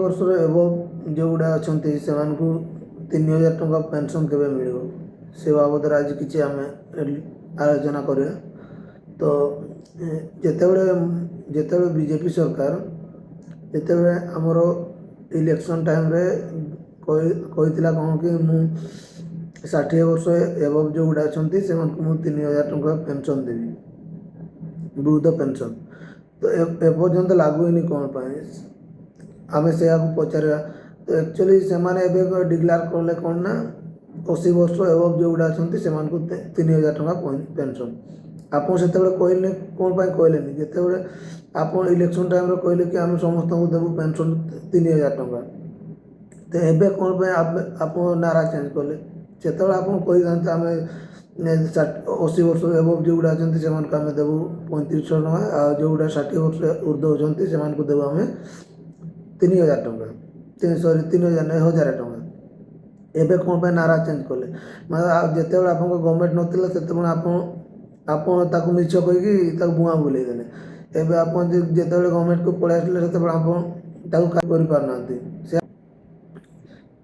वर्ष एबव जोगुड़ा अच्छा से 3000 टंका पेंशन केवे मिल से बाबद आज किसी आम आलोचना करिया। तो जिते बीजेपी सरकार जिते आमर इलेक्शन टाइम रे कही कौन कि मु 60 वर्ष एबव जोगुड़ा अच्छा से 3000 टंका पेंशन देवी वृद्ध पेंशन। तो एपर्यंत लागू ही कौन पाए आम से पचारा। तो एक्चुअली से डिक्लेयर कले कौन ना 80 वर्ष एबव जोगुड़ा अच्छा से 3000 टंका पेंशन। आपन से कहले कौन पाई कहले जिते आप इलेक्शन टाइम रे कहले कि आम समस्त को देवु पेंशन 3000 टंका। तो एबे कौन पाई आप नारा चेंज कले से आप कही था आम 80 वर्ष एबव जोगुड़ा अच्छा से आम देवु 3500 टंका आ जोगुड़ा 60 वर्ष ऊर्ध्व अच्छा से देवु आम 3000 टंका सॉरी 3000 नहीं 1000 टंका। एबे कौन पाई नारा चेंज कले मतलब जिते आप गवर्नमेंट नथिला सेते आप मिछ कहीकि बुआ बुले देले। एबे आप जिते गवर्नमेंट को पलि आसिले से आप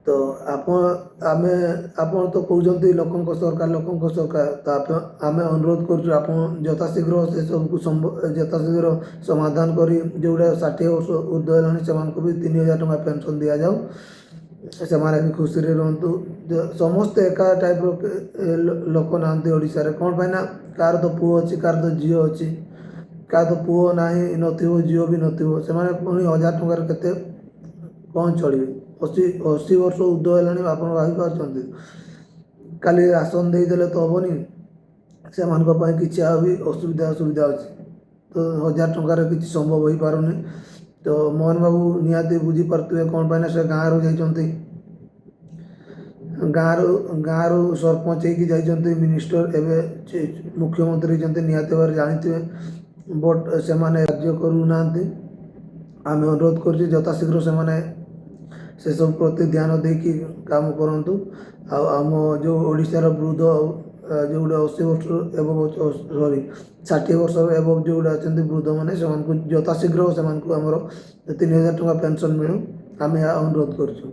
तो आप तो कहते लोक सरकार तो आम अनुरोध कर यथाशीघ्र से सबको यथाशीघ्र समाधान कर जोड़ा 60 वर्ष ऊर्ध्व है से भी 3000 टंका पेंशन दि जाऊ से भी खुशी रुहतु। समस्ते एका टाइप लोक ना ओडिशा कौन पाई ना कार तो पुओ अच्छी कार तो झील अच्छी क्या तो पुओ ना नथिबो झील भी नथिबो से पुणी 1000 टंकार केते कौन चलिए 80 वर्ष ऊर्ध्व है आप भाई काली राशन देदेले तो हेनी से कि भी असुविधा अच्छी। तो 1000 टंकार किसी संभव हो पारुनि। तो मोहन बाबू निहाती बुझीपे कौन पाई से गाँव रू जाइंट गाँव सरपंच होती मिनिस्टर एवं मुख्यमंत्री निहाती भाव जानते बट से राज्य करूना। आम अनुरोध कर यथाशीघ्र से सब प्रति ध्यान देकी काम करतु। आम जो ओडिशार वृद्ध जोड़ा 80 वर्ष एवं सॉरी 60 वर्ष एवं जोड़ा अच्छा वृद्ध मैंने यथाशीघ्र से 3000 टंका पेंशन मिलू आम अनुरोध करूँ।